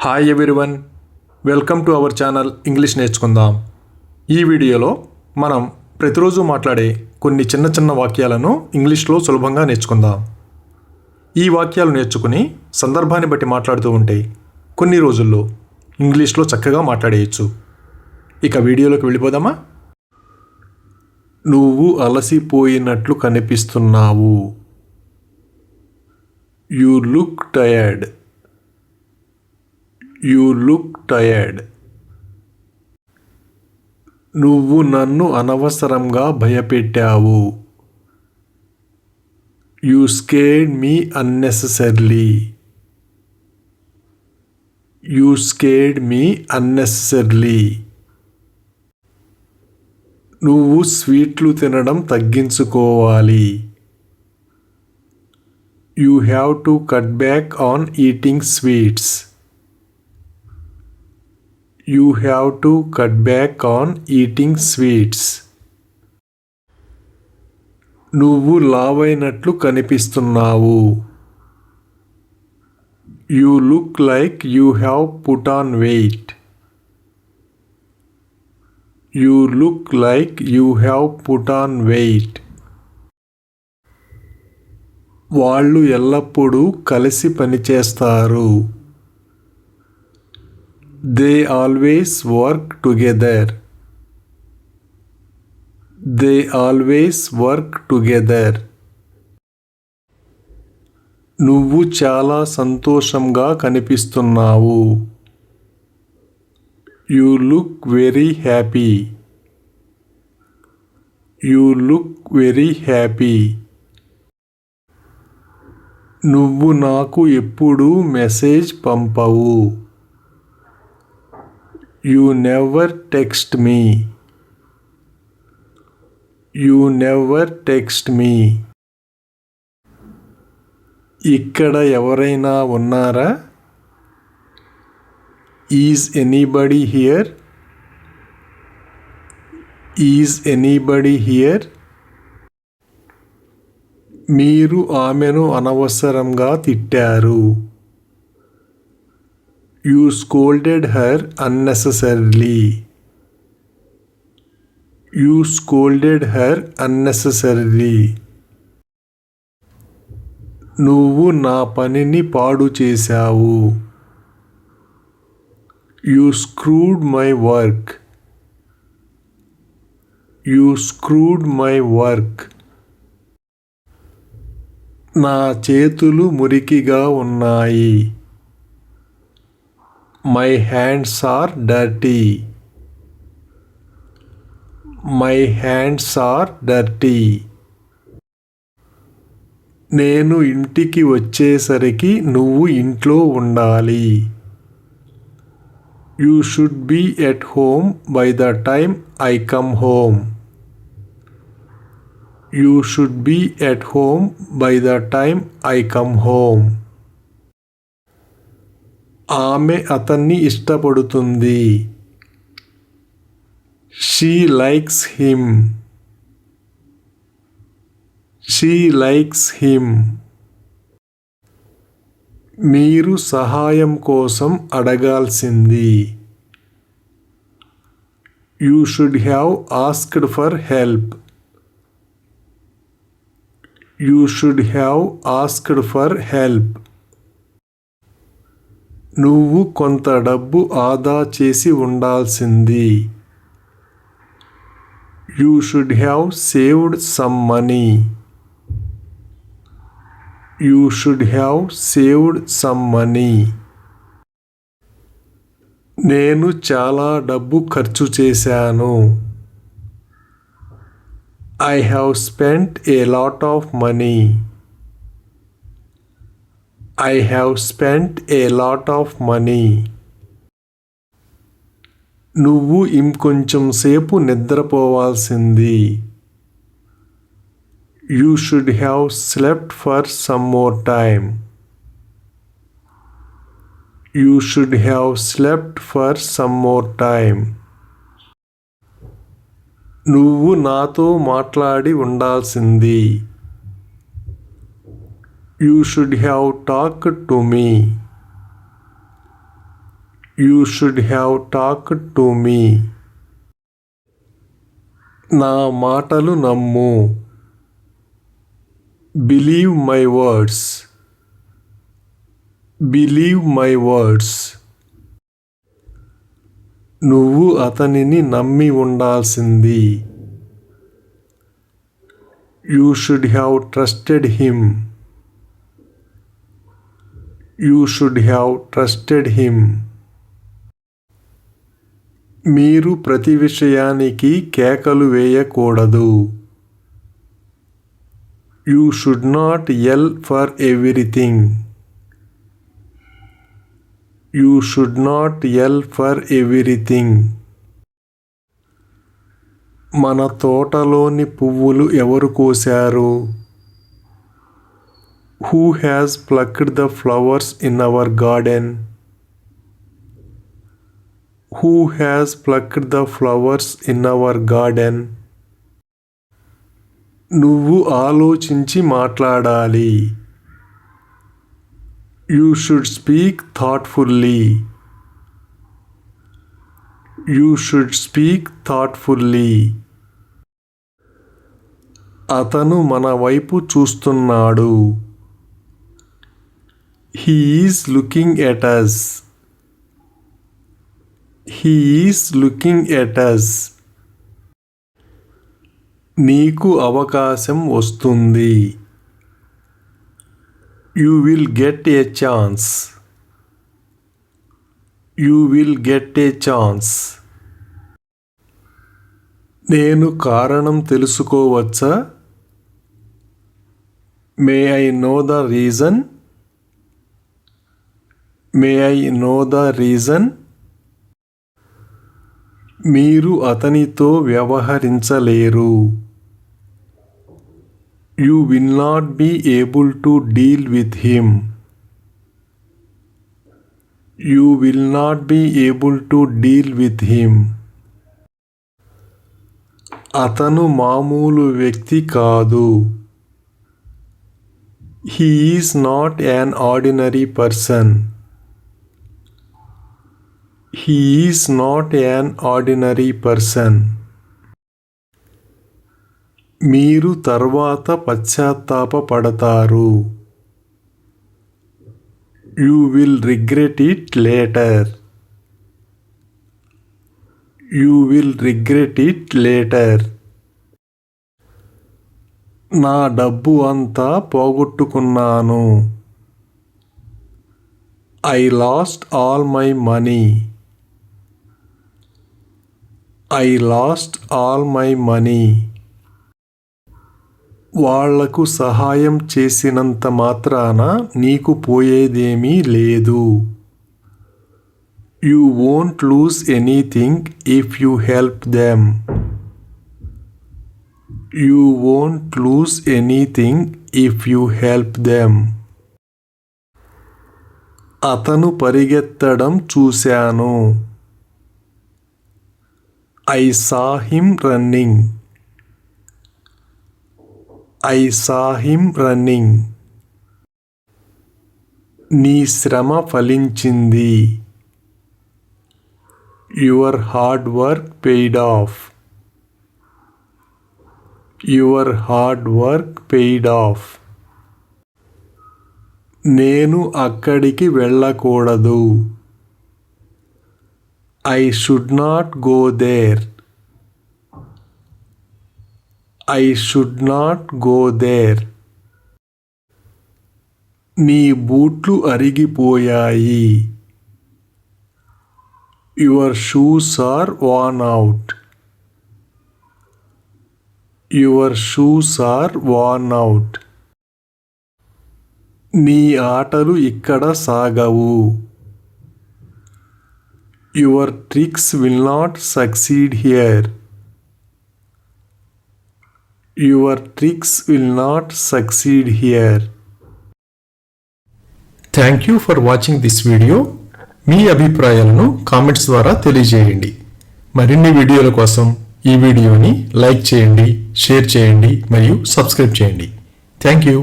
Hi everyone, welcome to our channel English నేర్చుకుందాం. ఈ వీడియోలో మనం ప్రతిరోజు మాట్లాడే కొన్ని చిన్న చిన్న వాక్యాలను ఇంగ్లీష్లో సులభంగా నేర్చుకుందాం. ఈ వాక్యాలు నేర్చుకుని సందర్భాన్ని బట్టి మాట్లాడుతూ ఉంటే కొన్ని రోజుల్లో ఇంగ్లీష్లో చక్కగా మాట్లాడేయచ్చు. ఇక వీడియోలోకి వెళ్ళిపోదామా? నువ్వు అలసిపోయినట్లు కనిపిస్తున్నావు. You look tired. You look tired. నువ్వు నన్ను అనవసరంగా భయపెట్టావు. You scared me unnecessarily. You scared me unnecessarily. నువ్వు స్వీట్లు తినడం తగ్గించుకోవాలి. You have to cut back on eating sweets. You have to cut back on eating sweets. నువ్వు లావైనట్లు కనిపిస్తున్నావు. You look like you have put on weight. You look like you have put on weight. వాళ్ళు ఎల్లప్పుడూ కలిసి పనిచేస్తారు. They always work together. They always work together. నువ్వు చాలా సంతోషంగా కనిపిస్తున్నావు. You look very happy. You look very happy. నువ్వు నాకు ఎప్పుడూ message పంపవు. You never text me. You never text me. ఇక్కడ ఎవరైనా ఉన్నారా? Is anybody here? Is anybody here? మీరు ఆమెను అనవసరంగా తిట్టారు. You scolded her unnecessarily. You scolded her unnecessarily. నువ్వు నా పనిని పాడు చేశావు. You screwed my work. You screwed my work. నా చేతులు మురికిగా ఉన్నాయి. My hands are dirty. My hands are dirty. నేను ఇంటికి వచ్చేసరికి నువ్వు ఇంట్లో ఉండాలి. You should be at home by the time I come home. You should be at home by the time I come home. ఆమె అతన్ని ఇష్టపడుతుంది. She likes him. She likes him. మీరు సహాయం కోసం అడగాల్సింది. You should have asked for help. You should have asked for help. నువ్వు కొంత డబ్బు ఆదా చేసి ఉండాల్సింది. You should have saved some money. You should have saved some money. నేను చాలా డబ్బు ఖర్చు చేశాను. I have spent a lot of money. I have spent a lot of money. నువ్వు ఇంకొంచెం సేపు నిద్రపోవాల్సింది. You should have slept for some more time. You should have slept for some more time. నువ్వు నాతో మాట్లాడి ఉండాల్సింది. You should have talked to me. You should have talked to me. నా మాటలు నమ్ము. Believe my words. Believe my words. నువ్వు అతనిని నమ్మి ఉండాల్సింది. You should have trusted him. You should have trusted him. మీరు ప్రతి విషయానికి కేకలు వేయకూడదు. You should not yell for everything. You should not yell for everything. మన తోటలోని పువ్వులు ఎవరు కోశారు? Who has plucked the flowers in our garden? Who has plucked the flowers in our garden? నువ్వు ఆలోచించి మాట్లాడాలి. You should speak thoughtfully. You should speak thoughtfully. అతను మన వైపు చూస్తున్నాడు. He is looking at us. He is looking at us. నీకు అవకాశం వస్తుంది. You will get a chance. You will get a chance. నేను కారణం తెలుసుకోవచ్చా? May I know the reason? May I know the reason? మీరు అతనితో వ్యవహరించలేరు. You will not be able to deal with him. You will not be able to deal with him. అతను మామూలు వ్యక్తి కాదు. He is not an ordinary person. He is not an ordinary person. మీరు తర్వాత పశ్చాత్తాపపడతారు. You will regret it later. You will regret it later. నా డబ్బు అంతా పోగొట్టుకున్నాను. I lost all my money. I lost all my money. వాళ్లకు సహాయం చేసినంత మాత్రాన నీకు పోయేదేమీ లేదు. You won't lose anything if you help them. You won't lose anything if you help them. అతను పరిగెత్తడం చూశాను. I saw him running. I saw him running. నీ శ్రమ ఫలించింది. Your hard work paid off. Your hard work paid off. నేను అక్కడికి వెళ్ళకూడదు. I should not go there. I should not go there. నీ బూట్లు అరిగిపోయాయి. Your shoes are worn out. Your shoes are worn out. నీ ఆటలు ఇక్కడ సాగవు. Your tricks will not succeed here. Your tricks will not succeed here. Thank you for watching this video. మీ అభిప్రాయాలను comments ద్వారా తెలియజేయండి. మరిన్ని వీడియోల కోసం ఈ వీడియోని లైక్ చేయండి, షేర్ చేయండి మరియు సబ్స్క్రైబ్ చేయండి. Thank you.